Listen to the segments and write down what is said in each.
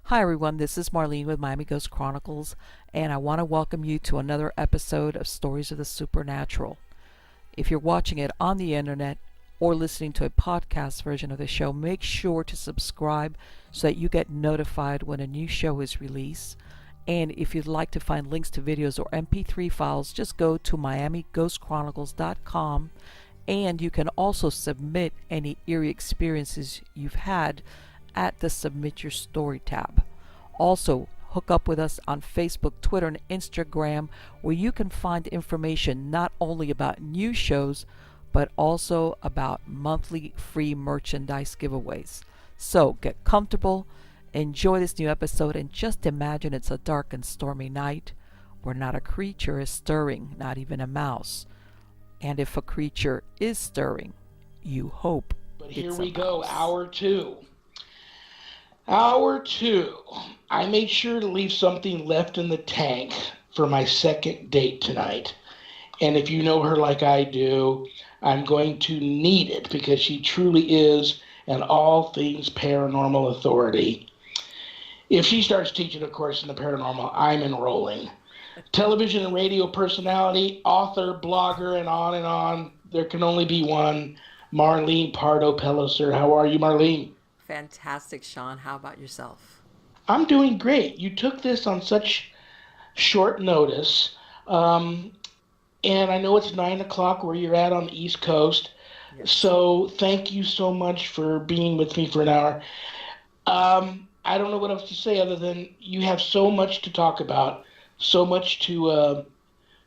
Hi everyone, this is Marlene with Miami Ghost Chronicles, and I want to welcome you to another episode of Stories of the Supernatural. If you're watching it on the internet or listening to a podcast version of the show, make sure to subscribe so that you get notified when a new show is released. And if you'd like to find links to videos or MP3 files, just go to miamighostchronicles.com, and you can also submit any eerie experiences you've had at the Submit Your Story tab. Also, hook up with us on Facebook, Twitter, and Instagram, where you can find information not only about new shows, but also about monthly free merchandise giveaways. So get comfortable, enjoy this new episode, and just imagine it's a dark and stormy night where not a creature is stirring, not even a mouse. And if a creature is stirring, you hope But it's here a we go, mouse. hour two. Hour two. I made sure to leave something left in the tank for my second date tonight. And if you know her like I do, I'm going to need it because she truly is an all things paranormal authority. If she starts teaching a course in the paranormal, I'm enrolling. Television and radio personality, author, blogger, and on and on. There can only be one. Marlene Pardo Pellicer. How are you, Marlene? Fantastic, Shawn. How about yourself? I'm doing great. You took this on such short notice. Um, and I know it's 9 o'clock where you're at on the East Coast. Yes. So thank you so much for being with me for an hour. I don't know what else to say other than you have so much to talk about, so much to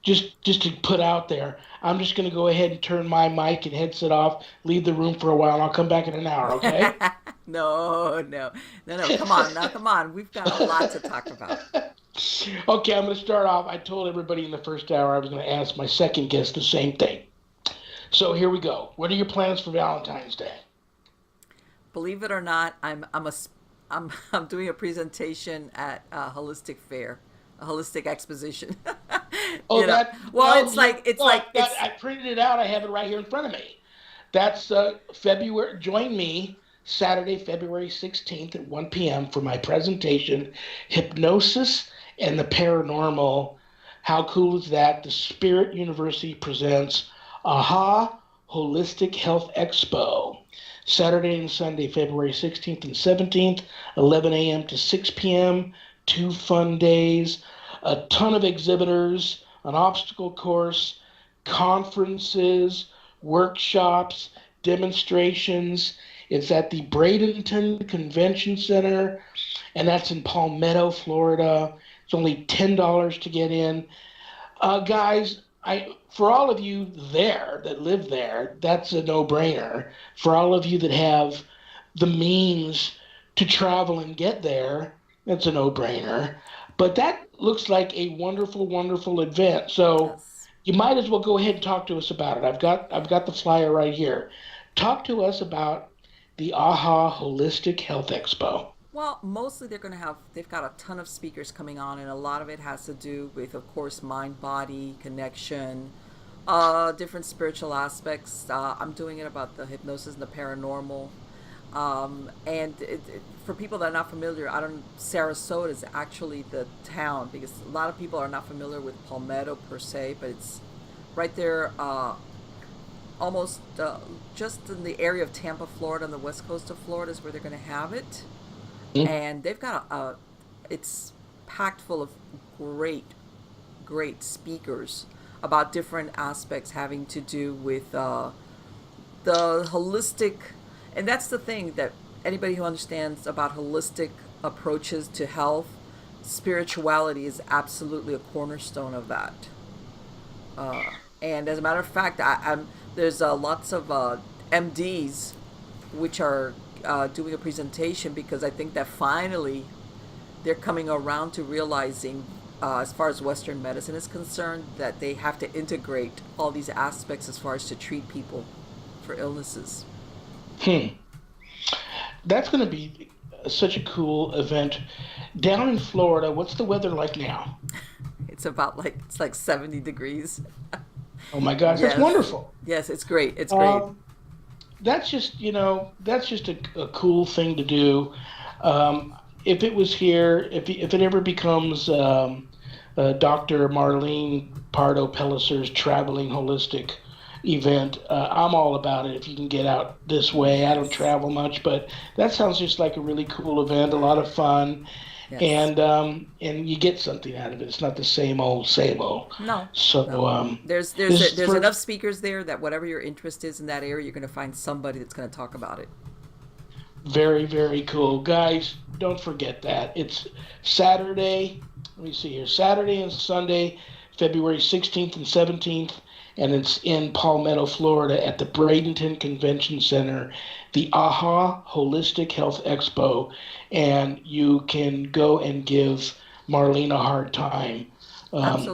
just to put out there. I'm just going to go ahead and turn my mic and headset off, leave the room for a while, and I'll come back in an hour, okay? No. Come on, now, come on. We've got a lot to talk about. Okay, I'm going to start off. I told everybody in the first hour I was going to ask my second guest the same thing. So here we go. What are your plans for Valentine's Day? Believe it or not, I'm doing a presentation at a holistic fair, a holistic exposition. Oh, I printed it out. I have it right here in front of me. That's February. Join me Saturday, February 16th at 1 p.m. for my presentation, Hypnosis and the Paranormal. How cool is that? The Spirit University presents AHA Holistic Health Expo. Saturday and Sunday, February 16th and 17th, 11 a.m. to 6 p.m. 2 fun days, a ton of exhibitors, an obstacle course, conferences, workshops, demonstrations. It's at the Bradenton Convention Center, and that's in Palmetto, Florida. It's only $10 to get in. Guys, for all of you there that live there, that's a no-brainer. For all of you that have the means to travel and get there, that's a no-brainer. But that looks like a wonderful, wonderful event. So Yes. you might as well go ahead and talk to us about it. I've got the flyer right here. Talk to us about the AHA Holistic Health Expo. Well, mostly they've got a ton of speakers coming on, and a lot of it has to do with, of course, mind body connection, different spiritual aspects. I'm doing it about the hypnosis and the paranormal. For people that are not familiar, Sarasota is actually the town, because a lot of people are not familiar with Palmetto per se, but it's right there, almost just in the area of Tampa, Florida, on the west coast of Florida is where they're going to have it. And they've got it's packed full of great speakers about different aspects having to do with the holistic. And that's the thing, that anybody who understands about holistic approaches to health, spirituality is absolutely a cornerstone of that. And as a matter of fact, there's lots of MDs which are doing a presentation, because I think that finally they're coming around to realizing, as far as Western medicine is concerned, that they have to integrate all these aspects as far as to treat people for illnesses. That's going to be such a cool event. Down in Florida, what's the weather like now? It's like 70 degrees. Oh my gosh, that's Yes. wonderful. Yes, it's great. It's great. That's just a cool thing to do. Um, if it was here, if it ever becomes Dr. Marlene Pardo Pellicer's traveling holistic event, I'm all about it. If you can get out this way, I don't Yes. travel much, but that sounds just like a really cool event, a lot of fun, Yes. and you get something out of it. It's not the same old, same old. No. So No. There's this is the there's enough first. speakers there that whatever your interest is in that area, you're going to find somebody that's going to talk about it. Very, very cool. Guys, don't forget that. It's Saturday. Let me see here. Saturday and Sunday, February 16th and 17th. And it's in Palmetto, Florida at the Bradenton Convention Center, the AHA Holistic Health Expo. And you can go and give Marlene a hard time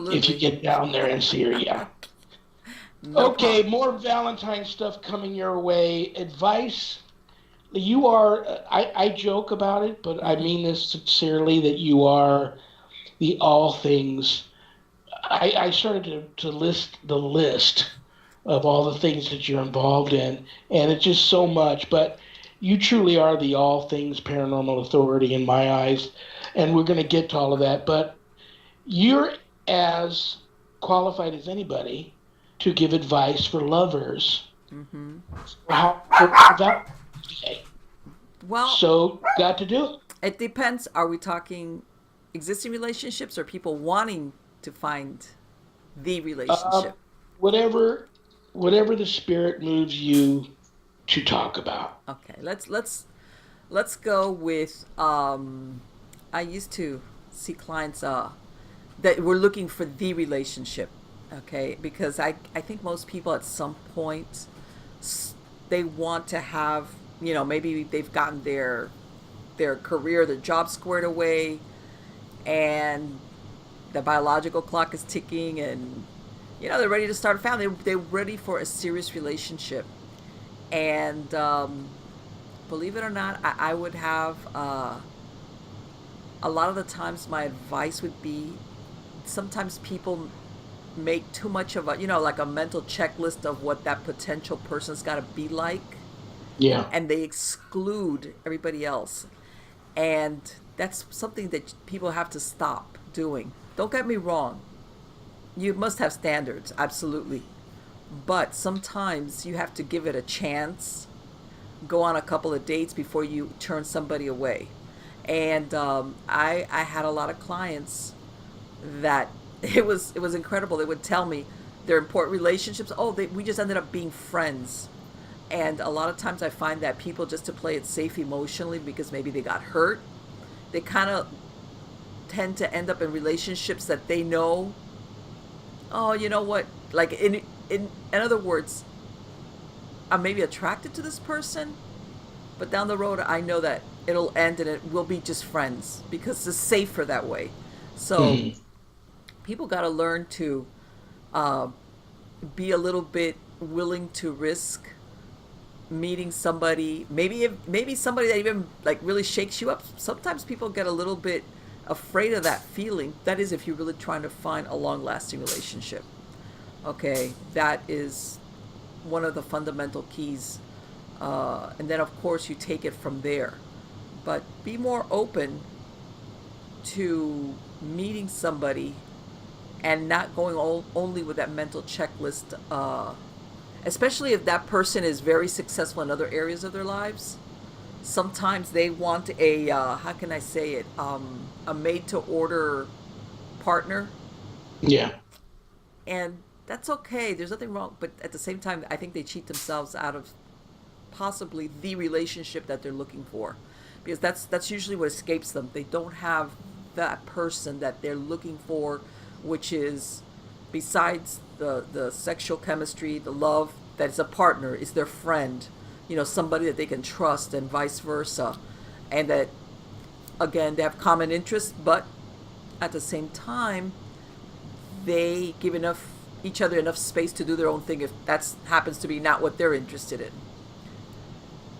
if you Absolutely. get down there and see her. Yeah. No Okay, problem. more Valentine stuff coming your way. Advice, you are, I joke about it, but I Hmm. mean this sincerely, that you are the all things. I started to list the list of all the things that you're involved in, and it's just so much, but you truly are the all things paranormal authority in my eyes, and we're going to get to all of that, but you're as qualified as anybody to give advice for lovers Hmm. for how for Valentine's Day. Well, So got to do it. it depends. Are we talking existing relationships or people wanting to find the Um, relationship? whatever, whatever the spirit moves you to talk about. Okay, let's go with I used to see clients that were looking for the relationship. Okay, because I think most people at some point they want to have, maybe they've gotten their career, their job squared away, and the biological clock is ticking, and they're ready to start a family. They're ready for a serious relationship, and believe it or not, I would have a lot of the times my advice would be, sometimes people make too much of a, like a mental checklist of what that potential person's got to be like, Yeah. and they exclude everybody else. And that's something that people have to stop doing. Don't get me wrong, you must have standards, absolutely. But sometimes you have to give it a chance, go on a couple of dates before you turn somebody away. And I had a lot of clients that it was incredible. They would tell me their important relationships. Oh, we just ended up being friends. And a lot of times I find that people, just to play it safe emotionally because maybe they got hurt, they kind of tend to end up in relationships that they know. Oh, you know what? Like in other words, I'm maybe attracted to this person, but down the road I know that it'll end and it will be just friends because it's safer that way. So Mhm. people got to learn to uh, be a little bit willing to risk meeting somebody, maybe somebody that even like really shakes you up. Sometimes people get a little bit afraid of that feeling. That is, if you're really trying to find a long lasting relationship. Okay, that is one of the fundamental keys. And then of course you take it from there, but be more open to meeting somebody and not going only with that mental checklist, especially if that person is very successful in other areas of their lives. Sometimes they want a, how can I say it, a made to order partner, Yeah. and that's okay. There's nothing wrong, but at the same time, I think they cheat themselves out of possibly the relationship that they're looking for, because that's usually what escapes them. They don't have that person that they're looking for, which is, besides the sexual chemistry, the love, that is a partner, is their friend, somebody that they can trust, and vice versa, and that, again, they have common interests, but at the same time they give enough each other enough space to do their own thing if that happens to be not what they're interested in.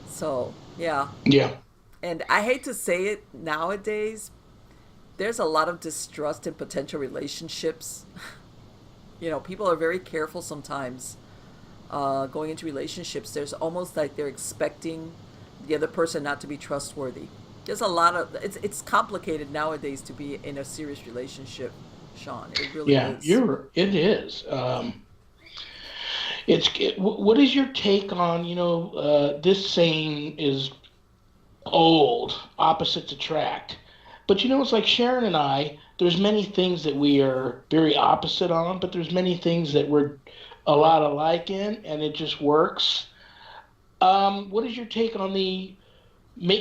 So yeah. Yeah. And I hate to say it, nowadays there's a lot of distrust in potential relationships. People are very careful sometimes going into relationships. There's almost like they're expecting the other person not to be trustworthy. There's a lot of it's complicated nowadays to be in a serious relationship, Sean. It really Yeah, is. it is. What is your take on, this saying is old, opposites attract. But it's like Sharon and I, there's many things that we are very opposite on, but there's many things that we're a lot alike in, and it just works. What is your take on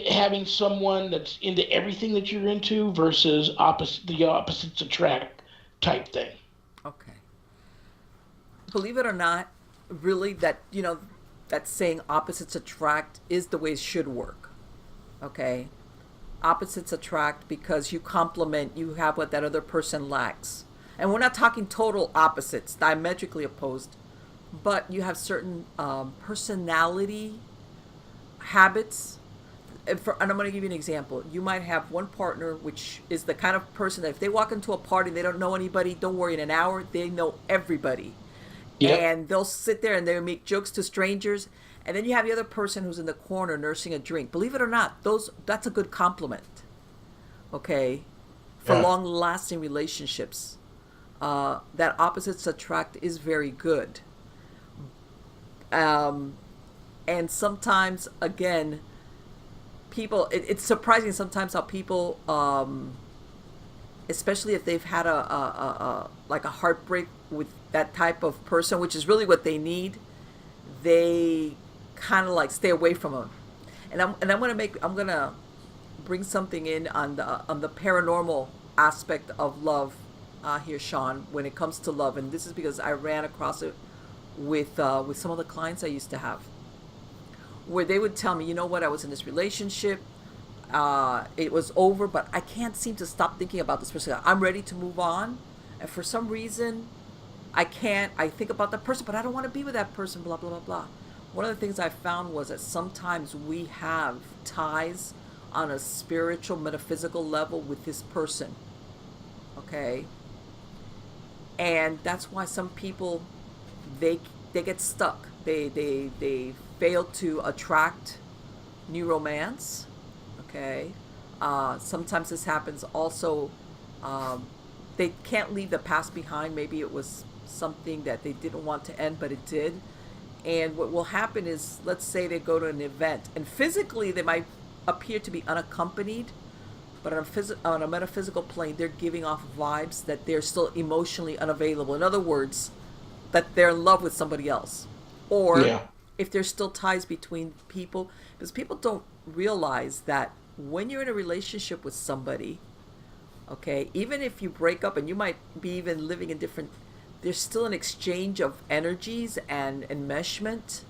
having someone that's into everything that you're into versus the opposites attract type thing? Okay. Believe it or not, really that that saying opposites attract is the way it should work. Okay. Opposites attract because you complement, you have what that other person lacks. And we're not talking total opposites, diametrically opposed, but you have certain personality habits. And I'm going to give you an example. You might have one partner, which is the kind of person that if they walk into a party and they don't know anybody, don't worry, in an hour, they know everybody. Yep. And they'll sit there and they'll make jokes to strangers. And then you have the other person who's in the corner nursing a drink. Believe it or not, that's a good compliment. Okay, for Yeah. long-lasting relationships, that opposites attract is very good. Um, and sometimes, again, it's surprising sometimes how people, especially if they've had a like a heartbreak with that type of person, which is really what they need, they kind of like stay away from them. I'm gonna bring something in on the paranormal aspect of love, here, Sean, when it comes to love, and this is because I ran across it with some of the clients I used to have, where they would tell me, you know what, I was in this relationship, it was over, but I can't seem to stop thinking about this person. I'm ready to move on, and for some reason, I can't. I think about that person, but I don't want to be with that person. Blah blah blah blah. One of the things I found was that sometimes we have ties on a spiritual, metaphysical level with this person. Okay, and that's why some people they they get stuck. They fail to attract new romance. Okay, sometimes this happens also. Um, they can't leave the past behind. Maybe it was something that they didn't want to end, but it did. And what will happen is, let's say they go to an event, and physically they might appear to be unaccompanied, but on a metaphysical plane, they're giving off vibes that they're still emotionally unavailable. In other words, that they're in love with somebody else. Or Yeah. if there's still ties between people, because people don't realize that when you're in a relationship with somebody, okay, even if you break up and you might be even living in different, there's still an exchange of energies and enmeshment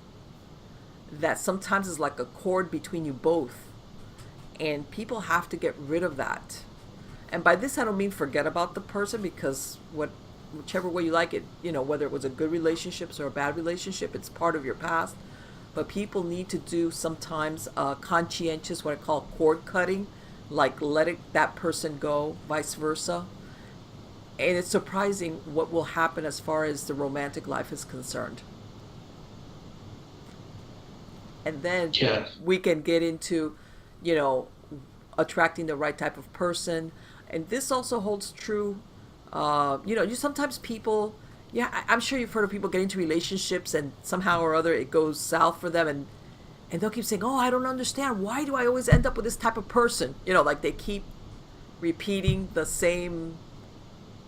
that sometimes is like a cord between you both, and people have to get rid of that. And by this I don't mean forget about the person, because whichever way you like it, whether it was a good relationship or a bad relationship, it's part of your past. But people need to do sometimes conscientious, what I call cord cutting, like letting that person go, vice versa. And it's surprising what will happen as far as the romantic life is concerned. And then Yes. we can get into, you know, attracting the right type of person. And this also holds true. You sometimes people, yeah, I'm sure you've heard of people getting into relationships and somehow or other it goes south for them, and they'll keep saying, "Oh, I don't understand. Why do I always end up with this type of person?" Like they keep repeating the same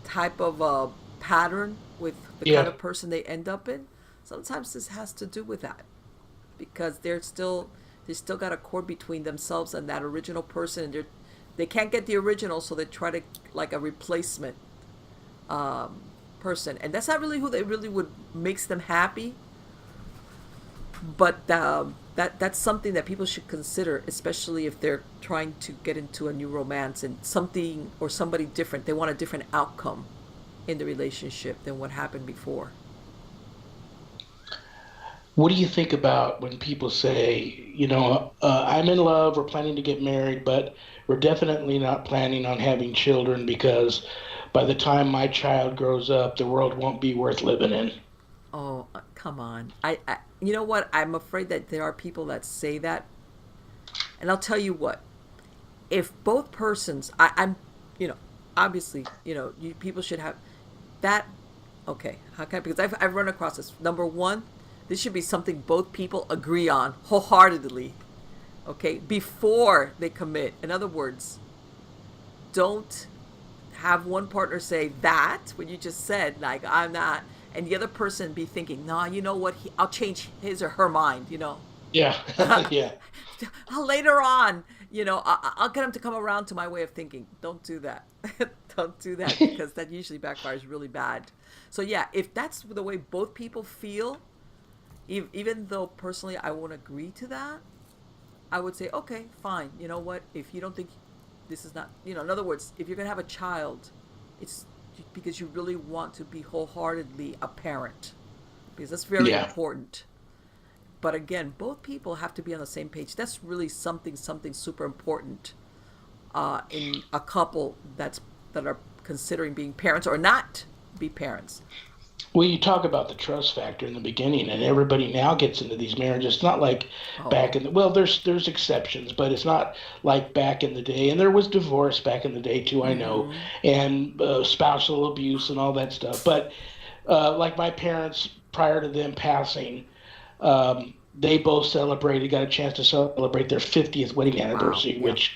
type of pattern with the kind Yeah. of person they end up in. Sometimes this has to do with that, because they still got a cord between themselves and that original person, and they can't get the original, so they try to like a replacement person, and that's not really who they really would makes them happy. But that's something that people should consider, especially if they're trying to get into a new romance and something or somebody different. They want a different outcome in the relationship than what happened before. What do you think about when people say, I'm in love, we're planning to get married, but we're definitely not planning on having children because by the time my child grows up, the world won't be worth living in? Oh, come on. You know what? I'm afraid that there are people that say that, and I'll tell you what. if both persons, I'm, you know, obviously, people should have that. Okay, how can I, because I've run across this. Number one, this should be something both people agree on wholeheartedly. Okay, before they commit. In other words, don't have one partner say that what you just said, like I'm not, and the other person be thinking, nah, you know what? I'll change his or her mind. Yeah. Yeah. Later on, I'll get him to come around to my way of thinking. Don't do that. Don't do that, because that usually backfires really bad. So yeah, if that's the way both people feel, even though personally I won't agree to that, I would say, okay, fine. You know what? If you don't think this is not, in other words, if you're going to have a child, it's because you really want to be wholeheartedly a parent, because that's very Yeah. important. But again, both people have to be on the same page. That's really something super important in a couple that are considering being parents or not be parents. Well, you talk about the trust factor in the beginning, and everybody now gets into these marriages. It's not like Oh, back in the, well, there's exceptions, but it's not like back in the day. And there was divorce back in the day too, I know, mm-hmm. and spousal abuse and all that stuff. But like my parents, prior to them passing, they both celebrated, got a chance to celebrate their 50th wedding Wow, anniversary, yeah, which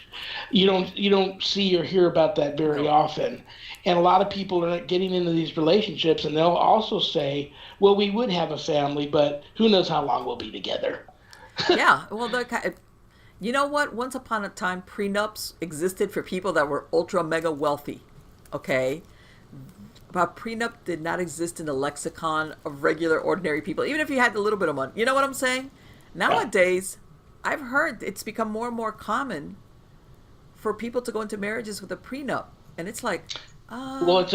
you don't see or hear about that very no, often. And a lot of people are getting into these relationships, and they'll also say, "Well, we would have a family, but who knows how long we'll be together." yeah. Well, you know what? Once upon a time, prenups existed for people that were ultra mega wealthy. Okay, but prenup did not exist in the lexicon of regular ordinary people, even if you had a little bit of money. You know what I'm saying? Yeah. Nowadays, I've heard it's become more and more common for people to go into marriages with a prenup, and it's like, Well, uh, it's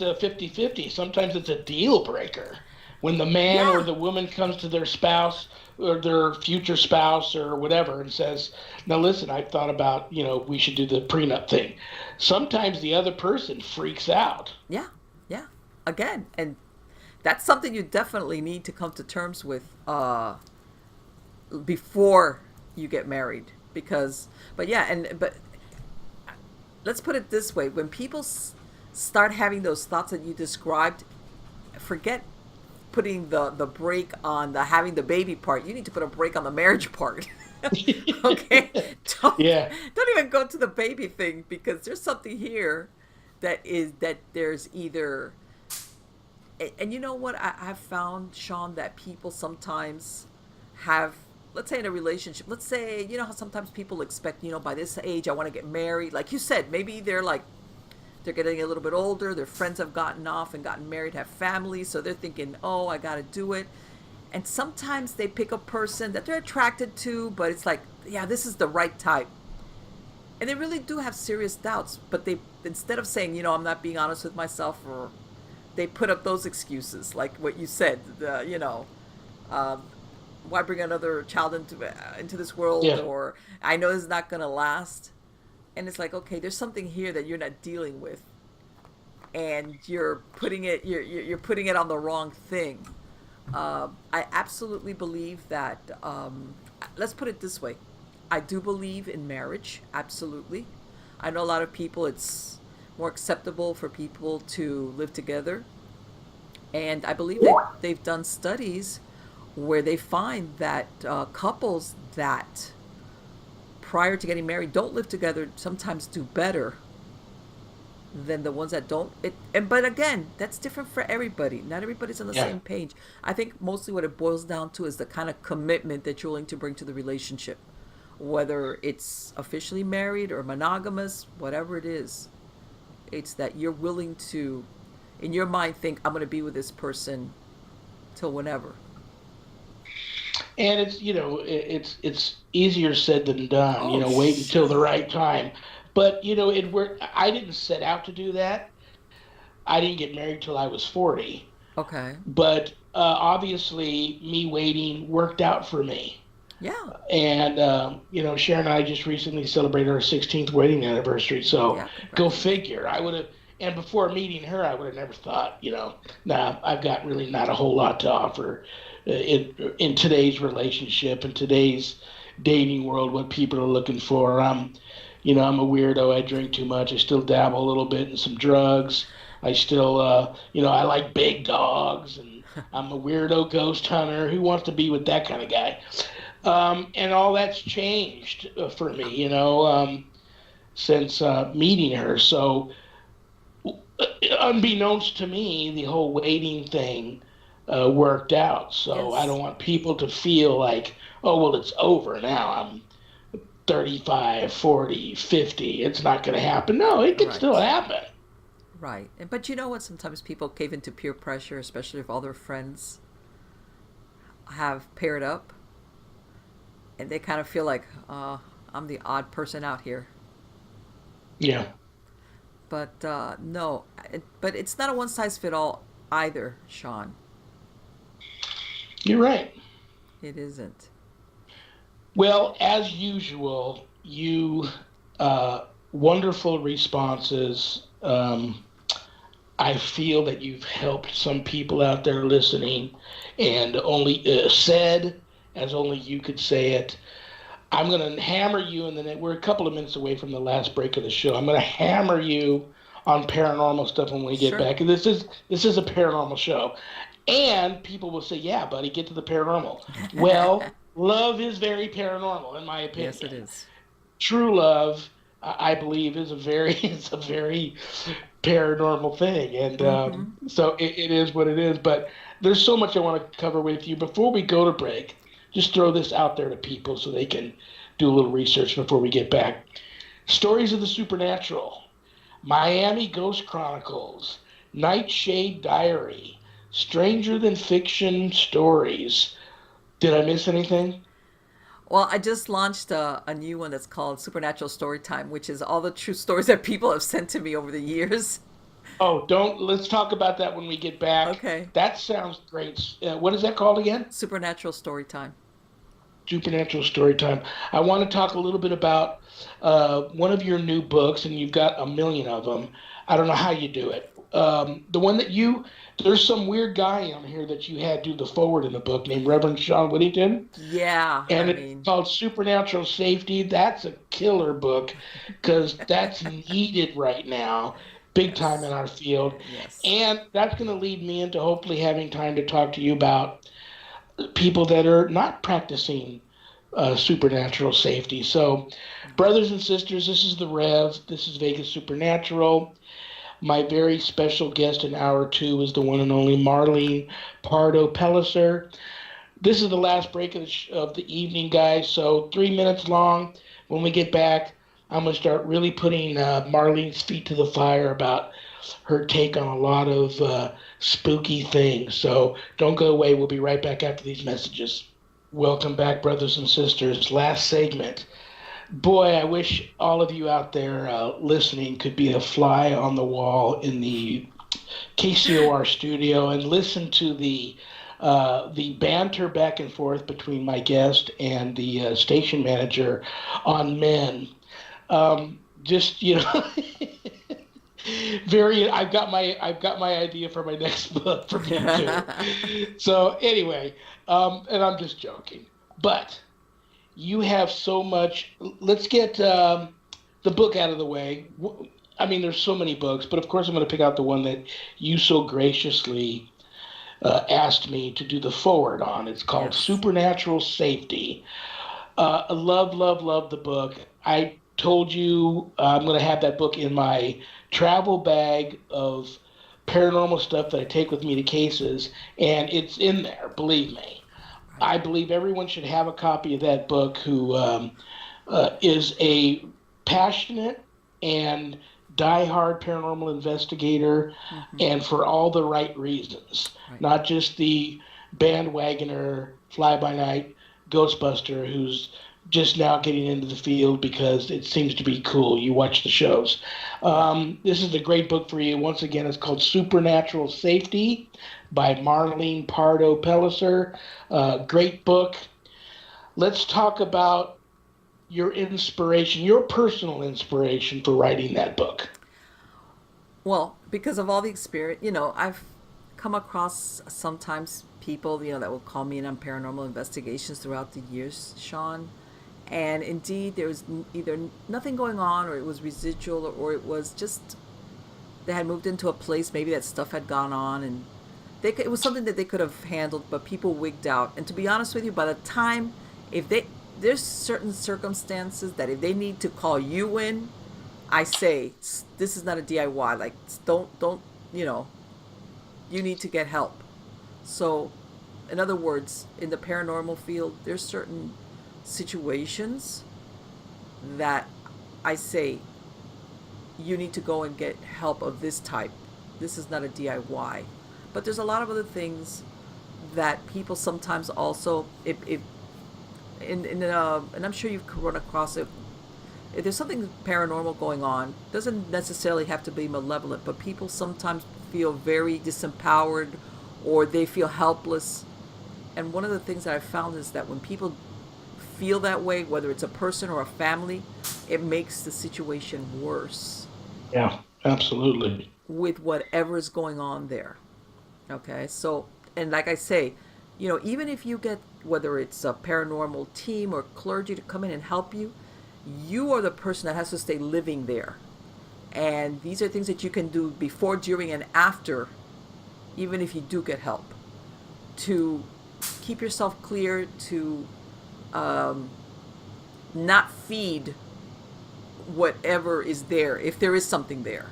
a 50-50. Sometimes it's a deal breaker when the man or yeah, the woman comes to their spouse or their future spouse or whatever and says, "Now listen, I've thought about, we should do the prenup thing." Sometimes the other person freaks out. yeah, yeah. Again, and that's something you definitely need to come to terms with before you get married, because, but yeah, but let's put it this way: when people start having those thoughts that you described, forget putting the brake on the having the baby part. You need to put a brake on the marriage part. Okay, don't Yeah. don't even go to the baby thing, because there's something here that there's either, and you know what, I've found, Shawn, that people sometimes have, let's say in a relationship, let's say, how sometimes people expect, by this age I want to get married, like you said, maybe they're getting a little bit older, their friends have gotten off and gotten married, have families, so they're thinking, oh, I got to do it. And sometimes they pick a person that they're attracted to, but it's like, yeah, this is the right type. And they really do have serious doubts, but they, instead of saying, I'm not being honest with myself, or they put up those excuses, like what you said, um, why bring another child into this world, Yeah. or I know this is not going to last. And it's like, okay, there's something here that you're not dealing with, and you're putting it on the wrong thing. I absolutely believe that. Let's put it this way: I do believe in marriage. Absolutely, I know a lot of people. It's more acceptable for people to live together, and I believe they've done studies where they find that couples that prior to getting married don't live together sometimes do better than the ones that don't. But again, that's different for everybody. Not everybody's on the Yeah. same page. I think mostly what it boils down to is the kind of commitment that you're willing to bring to the relationship, whether it's officially married or monogamous, whatever it is. It's that you're willing to, in your mind, think, I'm going to be with this person till whenever. And it's easier said than done, Oh, wait until the right time. But it worked. I didn't set out to do that. I didn't get married till I was 40. okay. But obviously, me waiting worked out for me. Yeah. And Sharon and I just recently celebrated our 16th wedding anniversary. So Yeah. go Congratulations. figure. I would have, and before meeting her, I would have never thought, nah, I've got really not a whole lot to offer in today's relationship, in today's dating world, what people are looking for. I'm a weirdo. I drink too much. I still dabble a little bit in some drugs. I still, I like big dogs, and I'm a weirdo ghost hunter. Who wants to be with that kind of guy? And all that's changed for me, since meeting her. So, unbeknownst to me, the whole waiting thing worked out. So I Yes. don't want people to feel like, oh, well, it's over now. I'm 35, 40, 50. It's not going to happen. No, it can still Right. happen. Right. But you know what? Sometimes people cave into peer pressure, especially if all their friends have paired up, and they kind of feel like, I'm the odd person out here. Yeah, But no, but it's not a one size fit all either, Sean. you're right. It isn't. Well, as usual, you wonderful responses. I feel that you've helped some people out there listening, and only said as only you could say it. I'm going to hammer you in the net. We're a couple of minutes away from the last break of the show. I'm going to hammer you on paranormal stuff when we get Sure. back. And this is a paranormal show. And people will say, "Yeah, buddy, get to the paranormal." Well, love is very paranormal in my Yes, it opinion. is. True love, I believe, is a very is a very paranormal thing, and Mm-hmm. so it is what it is. But there's so much I want to cover with you before we go to break. Just throw this out there to people so they can do a little research before we get back. Stories of the supernatural, Miami Ghost Chronicles, Nightshade Diary, Stranger Than Fiction Stories. Did I miss anything? Well, I just launched a new one that's called Supernatural Storytime, which is all the true stories that people have sent to me over the years. Oh, don't. Let's talk about that when we get back. Okay. That sounds great. What is that called again? Supernatural Storytime. Supernatural Storytime. I want to talk a little bit about one of your new books, and you've got a million of them. I don't know how you do it. The one that there's some weird guy on here that you had do the forward in the book named Reverend Shawn Whittington, Yeah, I and it's mean, called Supernatural Safety. That's a killer book because that's needed right now, big time in yes. our field. Yes. And that's going to lead me into hopefully having time to talk to you about people that are not practicing supernatural safety. So, brothers and sisters, this is the Rev. This is Vegas Supernatural. My very special guest in hour two is the one and only Marlene Pardo Pellicer. This is the last break of the evening, guys. So 3 minutes long. When we get back, I'm gonna start really putting Marlene's feet to the fire about her take on a lot of spooky things. So don't go away. We'll be right back after these messages. Welcome back, brothers and sisters. Last segment. Boy, I wish all of you out there listening could be a fly on the wall in the KCOR studio and listen to the banter back and forth between my guest and the station manager on men. Just very. I've got my idea for my next book from you too. So anyway, and I'm just joking, but you have so much. Let's get the book out of the way. I mean, there's so many books, but of course, I'm going to pick out the one that you so graciously asked me to do the forward on. It's called Yes. Supernatural Safety. I love, love, love the book. I told you I'm going to have that book in my travel bag of paranormal stuff that I take with me to cases, and it's in there, believe me. Right. I believe everyone should have a copy of that book who is a passionate and diehard paranormal investigator, Mm-hmm. and for all the right reasons, Right. not just the bandwagoner, fly by night Ghostbuster who's just now getting into the field because it seems to be cool. You watch the shows. Yeah. This is a great book for you. Once again, it's called Supernatural Safety by Marlene Pardo Pellicer. Great book. Let's talk about your inspiration, your personal inspiration for writing that book. Well, because of all the experience, I've come across sometimes people, that will call me in on paranormal investigations throughout the years, Sean. And indeed, there was either nothing going on, or it was residual, or it was just they had moved into a place, maybe that stuff had gone on, and it was something that they could have handled, but people wigged out. And to be honest with you, by the time, if they, there's certain circumstances that if they need to call you in, I say this is not a DIY. Like, don't, you know, you need to get help. So, in other words, in the paranormal field, there's certain situations that I say you need to go and get help of this type. This is not a DIY. But there's a lot of other things that people sometimes also, if and I'm sure you've run across it. If there's something paranormal going on, doesn't necessarily have to be malevolent, but people sometimes feel very disempowered, or they feel helpless. And one of the things that I've found is that when people feel that way, whether it's a person or a family, it makes the situation worse Yeah, absolutely. with whatever is going on there. Okay, so, and like I say, you know, even if you get, whether it's a paranormal team or clergy to come in and help you, you are the person that has to stay living there. And these are things that you can do before, during, and after, even if you do get help, to keep yourself clear, to not feed whatever is there, if there is something there.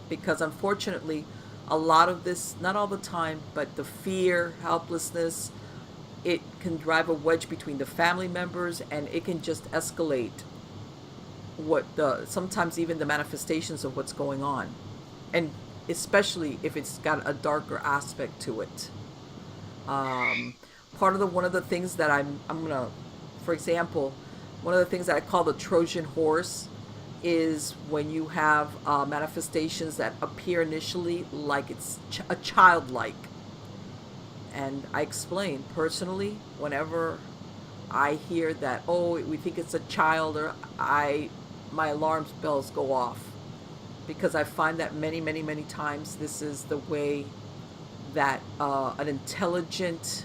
Because unfortunately, a lot of this, not all the time, but the fear, helplessness, it can drive a wedge between the family members, and it can just escalate sometimes even the manifestations of what's going on. And especially if it's got a darker aspect to it. One of the things that I'm gonna, for example, one of the things that I call the Trojan horse is when you have manifestations that appear initially like it's a childlike. And I explain personally, whenever I hear that, oh, we think it's a child, or my alarm bells go off, because I find that many, many, many times this is the way that an intelligent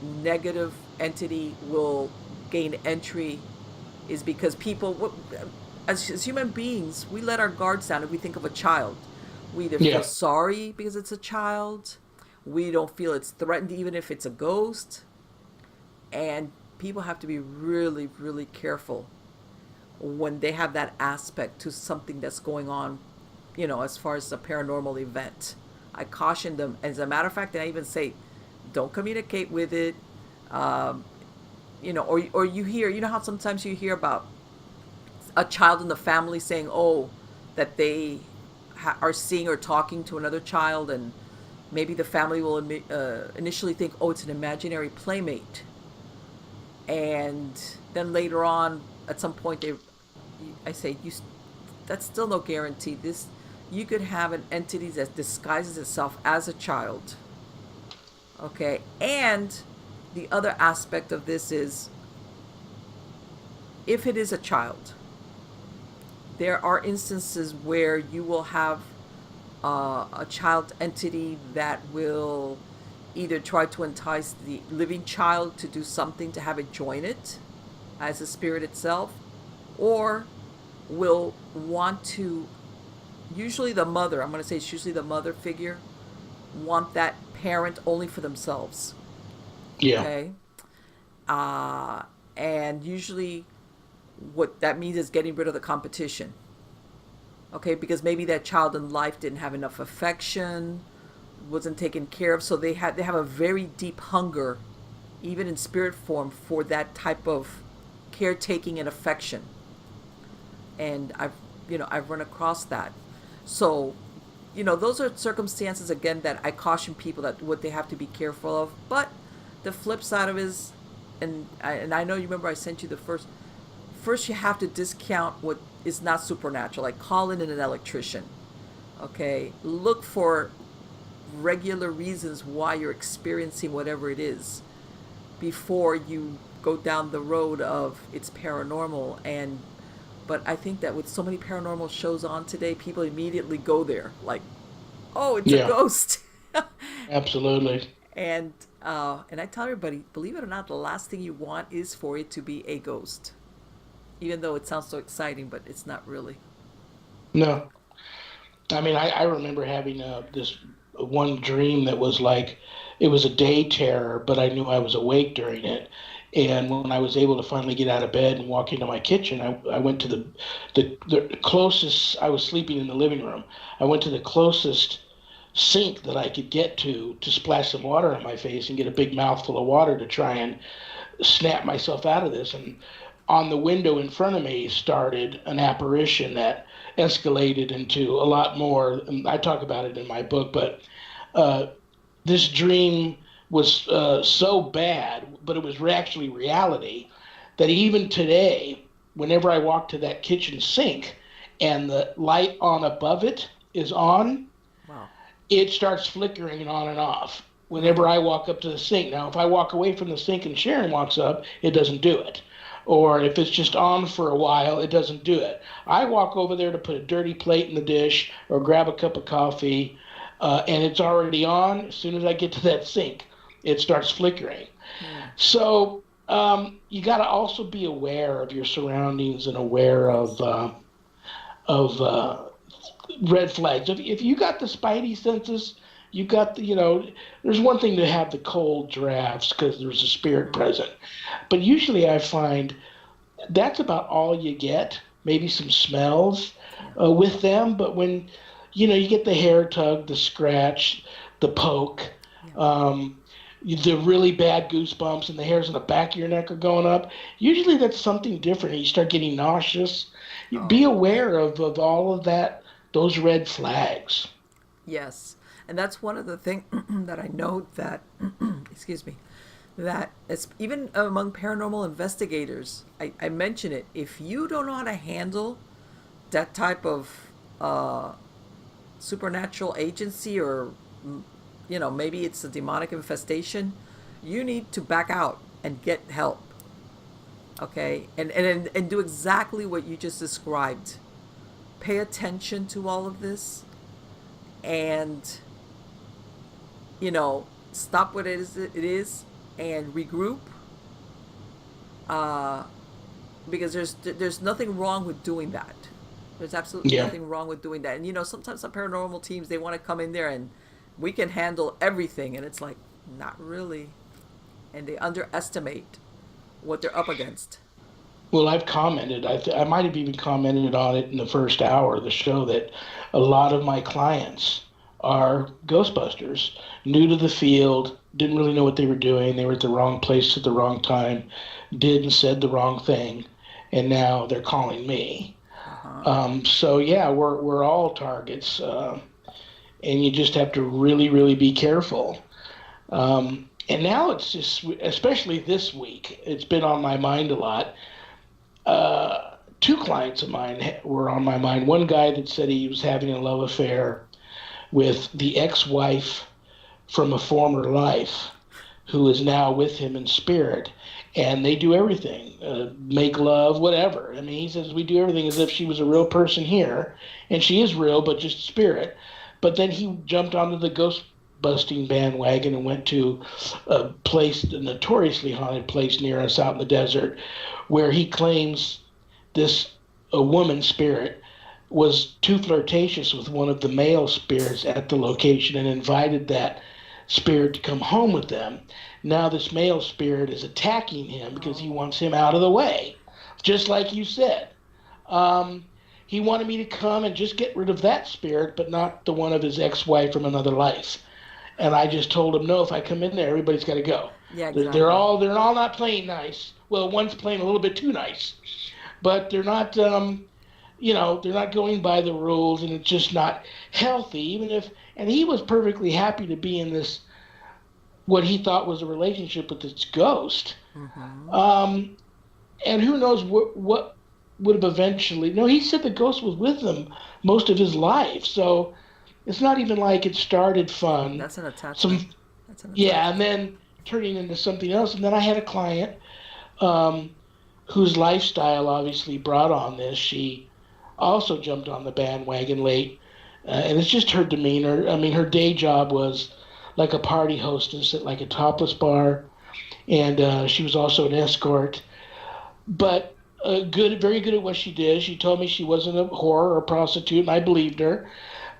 negative entity will gain entry, is because people, as human beings, we let our guards down if we think of a child. We either feel sorry because it's a child, we don't feel it's threatened even if it's a ghost, and people have to be really, really careful when they have that aspect to something that's going on, you know, as far as a paranormal event. I caution them. As a matter of fact, I even say, don't communicate with it. You know, or you hear, you know how sometimes you hear about a child in the family saying, oh, that they are seeing or talking to another child, and maybe the family will initially think, oh, it's an imaginary playmate. And then later on, at some point, I say, that's still no guarantee. You could have an entity that disguises itself as a child. Okay, and the other aspect of this is, if it is a child, there are instances where you will have a child entity that will either try to entice the living child to do something to have it join it as a spirit itself, or will want to, usually the mother, I'm going to say it's usually the mother figure, want that parent only for themselves. Yeah. Okay. And usually what that means is getting rid of the competition. Okay, because maybe that child in life didn't have enough affection, wasn't taken care of, so they have a very deep hunger, even in spirit form, for that type of caretaking and affection. And I've run across that. So, those are circumstances, again, that I caution people that what they have to be careful of. But the flip side of it is, and I know you remember I sent you the first you have to discount what is not supernatural, like call in an electrician. Okay, look for regular reasons why you're experiencing whatever it is before you go down the road of it's paranormal. But I think that with so many paranormal shows on today, people immediately go there, like, oh, it's a ghost. Absolutely. And I tell everybody, believe it or not, the last thing you want is for it to be a ghost. Even though it sounds so exciting, but it's not really. No. I mean, I remember having this one dream that was like, it was a day terror, but I knew I was awake during it. And when I was able to finally get out of bed and walk into my kitchen, I went to the closest, I was sleeping in the living room. I went to the closest sink that I could get to splash some water on my face and get a big mouthful of water to try and snap myself out of this. And on the window in front of me started an apparition that escalated into a lot more. And I talk about it in my book, but uh, this dream was so bad, but it was actually reality, that even today, whenever I walk to that kitchen sink and the light on above it is on, Wow. it starts flickering on and off whenever I walk up to the sink. Now, if I walk away from the sink and Sharon walks up, it doesn't do it. Or if it's just on for a while, it doesn't do it. I walk over there to put a dirty plate in the dish or grab a cup of coffee, and it's already on. As soon as I get to that sink, it starts flickering. So you got to also be aware of your surroundings and aware of red flags. If you got the spidey senses, you got the, there's one thing to have the cold drafts because there's a spirit present. But usually I find that's about all you get, maybe some smells with them. But when, you get the hair tug, the scratch, the poke, the really bad goosebumps and the hairs on the back of your neck are going up, usually that's something different. You start getting nauseous. Be aware of all of that, those red flags. Yes. And that's one of the things that I know that, excuse me, that it's even among paranormal investigators, I mention it. If you don't know how to handle that type of supernatural agency, or, maybe it's a demonic infestation, you need to back out and get help. Okay? And do exactly what you just described. Pay attention to all of this and stop what it is and regroup, because there's nothing wrong with doing that. There's absolutely nothing wrong with doing that. And sometimes some paranormal teams, they want to come in there and we can handle everything, and it's like, not really. And they underestimate what they're up against. Well, I've commented, I might have even commented on it in the first hour of the show, that a lot of my clients are Ghostbusters, new to the field, didn't really know what they were doing. They were at the wrong place at the wrong time, did and said the wrong thing, and now they're calling me. So yeah, we're all targets, and you just have to really, really be careful. And now it's just, especially this week, it's been on my mind a lot. Two clients of mine were on my mind. One guy that said he was having a love affair with the ex-wife from a former life, who is now with him in spirit, and they do everything, make love, whatever. I mean, he says we do everything as if she was a real person here, and she is real, but just spirit. But then he jumped onto the ghost busting bandwagon and went to a place, a notoriously haunted place near us out in the desert, where he claims a woman spirit was too flirtatious with one of the male spirits at the location and invited that spirit to come home with them. Now this male spirit is attacking him because he wants him out of the way, just like you said. He wanted me to come and just get rid of that spirit, but not the one of his ex-wife from another life. And I just told him, no, if I come in there, everybody's got to go. Yeah, exactly. They're all not playing nice. Well, one's playing a little bit too nice, but they're not, they're not going by the rules, and it's just not healthy. And he was perfectly happy to be in this, what he thought was a relationship with this ghost. Mm-hmm. And who knows what would have eventually. No, he said the ghost was with him most of his life, so it's not even like it started fun. That's an attachment. Yeah, and then turning into something else. And then I had a client whose lifestyle obviously brought on this. She also jumped on the bandwagon late, and it's just her demeanor. I mean, her day job was like a party hostess at like a topless bar, and she was also an escort. But good, very good at what she did. She told me she wasn't a whore or a prostitute, and I believed her.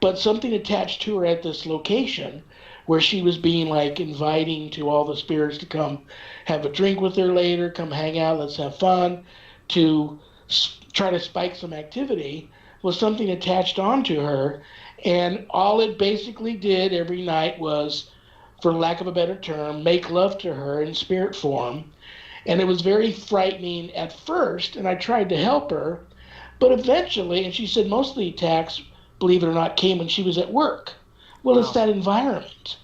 But something attached to her at this location, where she was being like inviting to all the spirits to come have a drink with her later, come hang out, let's have fun, to try to spike some activity, was something attached onto her. And all it basically did every night was, for lack of a better term, make love to her in spirit form. And it was very frightening at first, and I tried to help her. But eventually, and she said most of the attacks, believe it or not, came when she was at work. Well, it's Wow. that environment.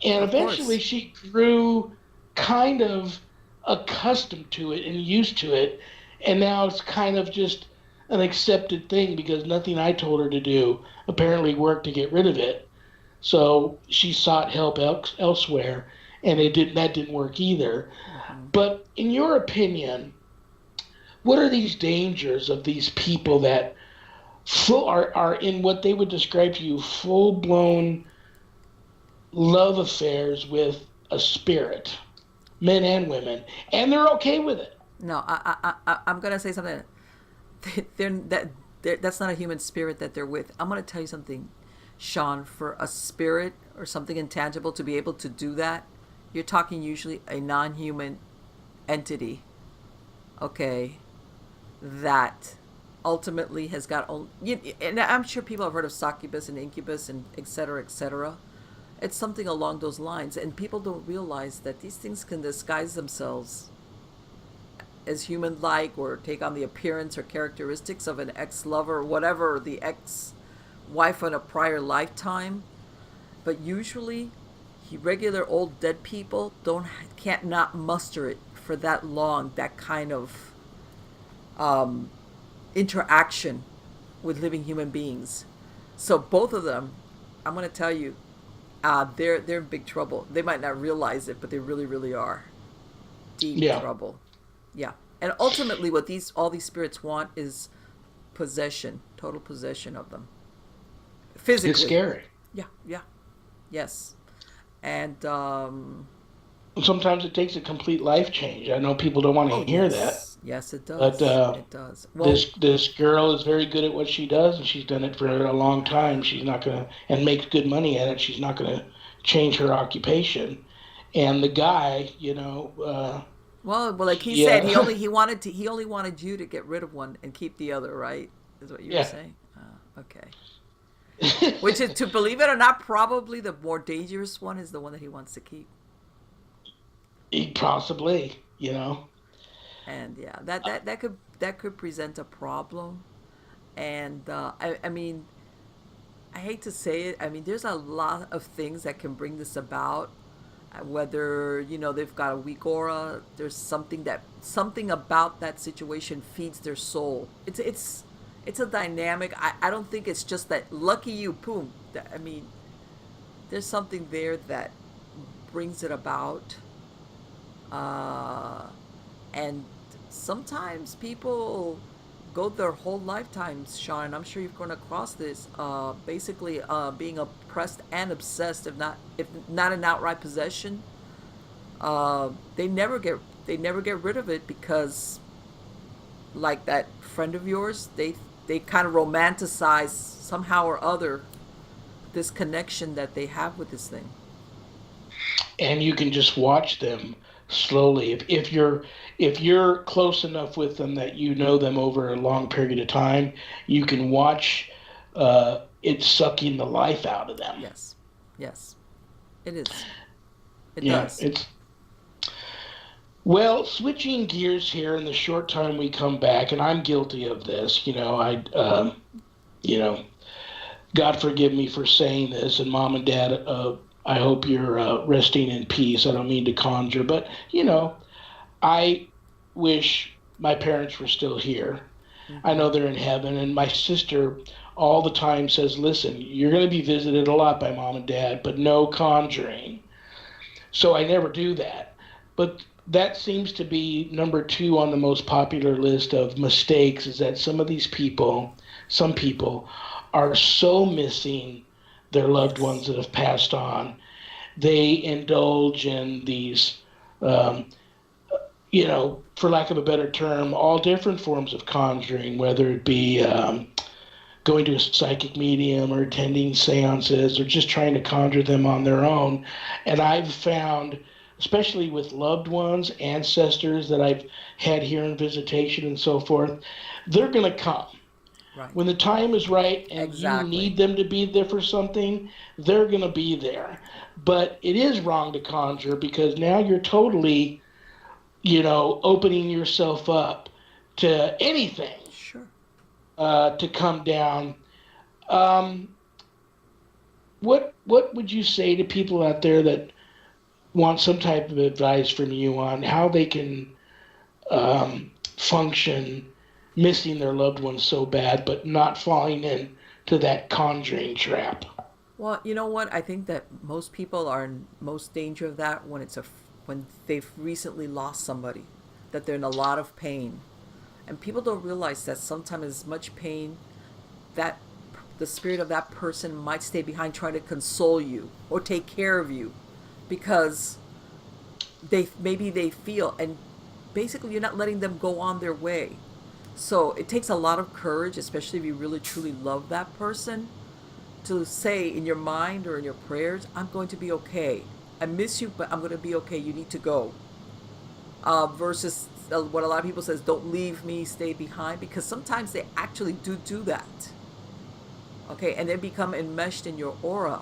And Of eventually course. she grew kind of accustomed to it and used to it. And now it's kind of just an accepted thing because nothing I told her to do apparently worked to get rid of it. So she sought help elsewhere, and that didn't work either. Hmm. But in your opinion, what are these dangers of these people that are in what they would describe to you full blown love affairs with a spirit, men and women, and they're okay with it? No, I'm gonna say something. That's not a human spirit that they're with. I'm gonna tell you something, Sean. For a spirit or something intangible to be able to do that, you're talking usually a non-human entity. Okay, that ultimately has got. And I'm sure people have heard of succubus and incubus and et cetera, et cetera. It's something along those lines, and people don't realize that these things can disguise themselves as human like or take on the appearance or characteristics of an ex lover or whatever, or the ex wife in a prior lifetime. But usually, regular old dead people can't not muster it for that long, that kind of interaction with living human beings. So both of them, I'm going to tell you, they're in big trouble. They might not realize it, but they really, really are deep Yeah, trouble. Yeah, and ultimately, what all these spirits want is possession, total possession of them, it's physically. scary. Yeah, yeah, yes, and Sometimes it takes a complete life change. I know people don't want to oh hear that, yes, yes, it but does. It does. Well, this girl is very good at what she does, and she's done it for a long time. She's not gonna and makes good money at it. She's not gonna change her occupation. And the guy, well, like he said, yeah, he only wanted you to get rid of one and keep the other, right? Is what you were yeah. saying. Okay. Which is, to believe it or not, probably the more dangerous one is the one that he wants to keep. Possibly. And yeah, that could present a problem. And I mean, I hate to say it. I mean, there's a lot of things that can bring this about. Whether they've got a weak aura, there's something about that situation feeds their soul. It's a dynamic. I don't think it's just that lucky you, boom. I mean, there's something there that brings it about. Uh, and sometimes people go their whole lifetimes, Sean. I'm sure you've gone across this. Basically, being oppressed and obsessed, if not an outright possession. They never get rid of it because, like that friend of yours, they kind of romanticize somehow or other this connection that they have with this thing. And you can just watch them slowly. If you're close enough with them that you know them over a long period of time, you can watch it sucking the life out of them. Yes, yes, it is. It Yeah, does. it's well, switching gears here in the short time we come back, and I'm guilty of this. You know, God forgive me for saying this, and Mom and Dad, I hope you're resting in peace. I don't mean to conjure, but I wish my parents were still here. I Mm-hmm. know they're in heaven, and my sister all the time says, "Listen, you're going to be visited a lot by Mom and Dad, but no conjuring." So I never do that. But that seems to be number two on the most popular list of mistakes, is that some people are so missing their loved Yes. ones that have passed on, they indulge in these, um, for lack of a better term, all different forms of conjuring, whether it be going to a psychic medium or attending seances or just trying to conjure them on their own. And I've found, especially with loved ones, ancestors that I've had here in visitation and so forth, they're going to come. Right. When the time is right and Exactly. you need them to be there for something, they're going to be there. But it is wrong to conjure because now you're totally, opening yourself up to anything Sure. to come down. Um, what would you say to people out there that want some type of advice from you on how they can function missing their loved ones so bad, but not falling into that conjuring trap? Well, you know what? I think that most people are in most danger of that when they've recently lost somebody, that they're in a lot of pain, and people don't realize that sometimes as much pain that the spirit of that person might stay behind trying to console you or take care of you because they feel, and basically you're not letting them go on their way. So it takes a lot of courage, especially if you really truly love that person, to say in your mind or in your prayers, I'm going to be okay. I miss you, but I'm going to be okay. You need to go. Versus what a lot of people says, don't leave me, stay behind, because sometimes they actually do that. Okay, and they become enmeshed in your aura.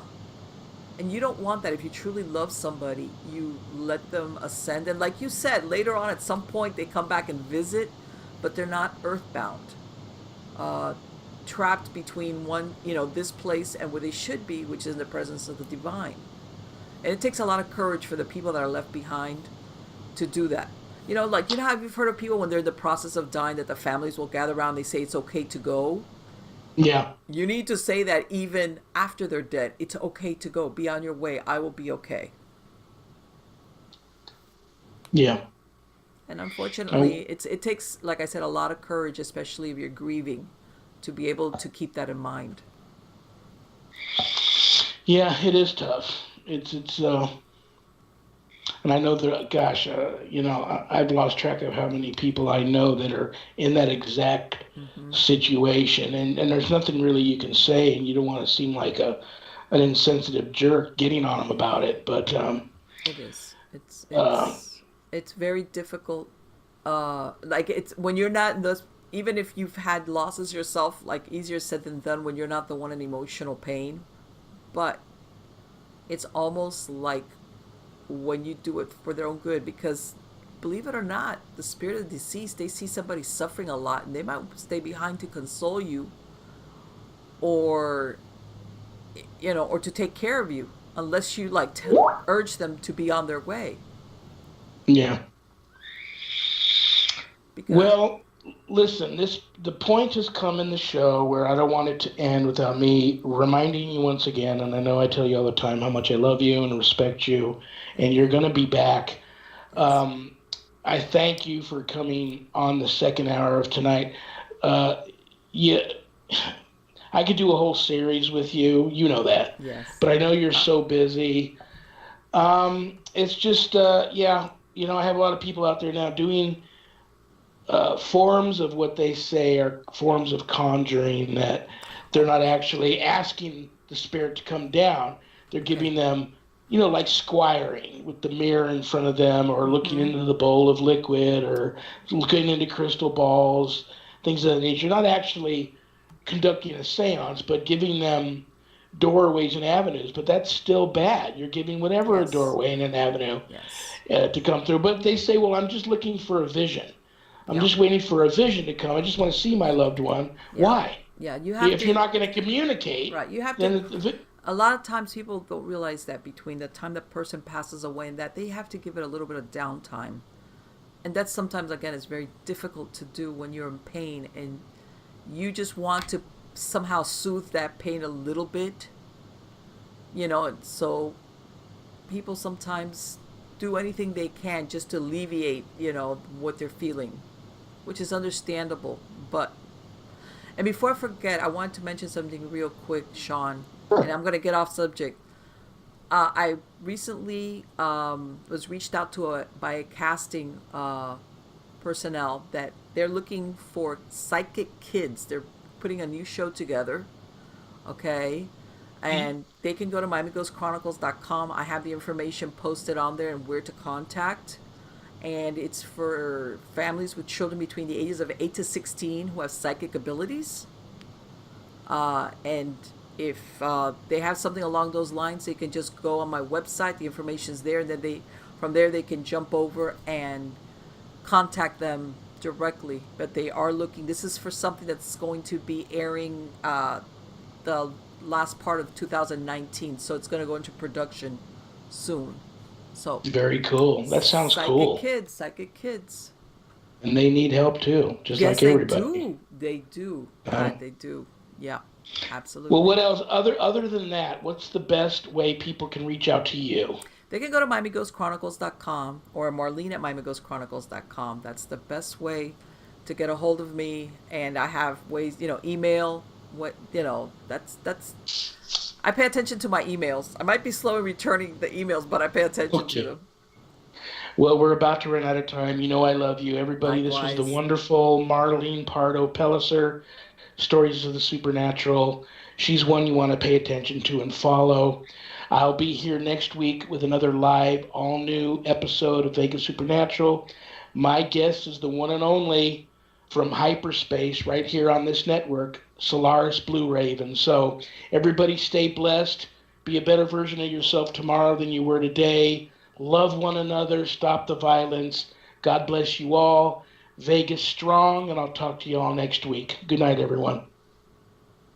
And you don't want that. If you truly love somebody, you let them ascend. And like you said, later on at some point they come back and visit, but they're not earthbound. Trapped between this place and where they should be, which is in the presence of the divine. And it takes a lot of courage for the people that are left behind to do that. How you've heard of people when they're in the process of dying that the families will gather around, they say it's okay to go. Yeah. You need to say that even after they're dead. It's okay to go. Be on your way. I will be okay. Yeah. And unfortunately, it takes, like I said, a lot of courage, especially if you're grieving, to be able to keep that in mind. Yeah, it is tough. It's and I know that, gosh, I've lost track of how many people I know that are in that exact Mm-hmm. situation, and there's nothing really you can say, and you don't want to seem like an insensitive jerk getting on them about it, but It is. It's uh, it's it's very difficult. Like it's when you're not in those. Even if you've had losses yourself, like easier said than done when you're not the one in emotional pain. But it's almost like when you do it for their own good, because believe it or not, the spirit of the deceased, they see somebody suffering a lot and they might stay behind to console you, or or to take care of you, unless you urge them to be on their way. yeah. Because Well, listen, the point has come in the show where I don't want it to end without me reminding you once again, and I know I tell you all the time how much I love you and respect you, and thank you're you. going to be back. Yes. Um, I thank you for coming on the second hour of tonight. Uh, yeah, I could do a whole series with you, you know that, Yes. but I know you're so busy. It's just, yeah, I have a lot of people out there now doing forms of what they say are forms of conjuring that they're not actually asking the spirit to come down. They're Okay. giving them, like squiring with the mirror in front of them or looking Mm-hmm. into the bowl of liquid or looking into crystal balls, things of that nature. You're not actually conducting a seance, but giving them doorways and avenues. But that's still bad. You're giving whatever a Yes. doorway and an avenue Yes. to come through. But they say, well, I'm just looking for a vision. I'm Yeah. just waiting for a vision to come. I just want to see my loved one. Yeah. Why? Yeah. You have If you're to. not going to communicate, Right. You have to. then A lot of times people don't realize that between the time the person passes away and that they have to give it a little bit of downtime. And that sometimes, again, is very difficult to do when you're in pain and you just want to somehow soothe that pain a little bit. So people sometimes do anything they can just to alleviate, what they're feeling, which is understandable. And before I forget, I wanted to mention something real quick, Shawn, and I'm going to get off subject. I recently was reached out to by a casting personnel that they're looking for psychic kids. They're putting a new show together, okay? And they can go to MiamiGhostChronicles.com. I have the information posted on there and where to contact. And it's for families with children between the ages of 8 to 16 who have psychic abilities. And if they have something along those lines, they can just go on my website. The information's there, and then from there they can jump over and contact them directly. But they are looking. This is for something that's going to be airing the last part of 2019, so it's going to go into production soon. So Very cool. That sounds cool. Psychic kids. And they need help too, just Yes, like they everybody. do. They do. God, they do. Yeah, absolutely. Well, what else? Other than that, what's the best way people can reach out to you? They can go to MiamiGhostChronicles.com or Marlene at MiamiGhostChronicles.com. That's the best way to get a hold of me. And I have ways, email. That's. I pay attention to my emails. I might be slow in returning the emails, but I pay attention to them. Well, we're about to run out of time. You know I love you. Everybody, Likewise. This was the wonderful Marlene Pardo Pellicer, Stories of the Supernatural. She's one you want to pay attention to and follow. I'll be here next week with another live, all-new episode of Vegas Supernatural. My guest is the one and only from hyperspace right here on this network, Solaris Blue Raven. So everybody stay blessed. Be a better version of yourself tomorrow than you were today. Love one another. Stop the violence. God bless you all. Vegas strong, and I'll talk to you all next week. Good night, everyone.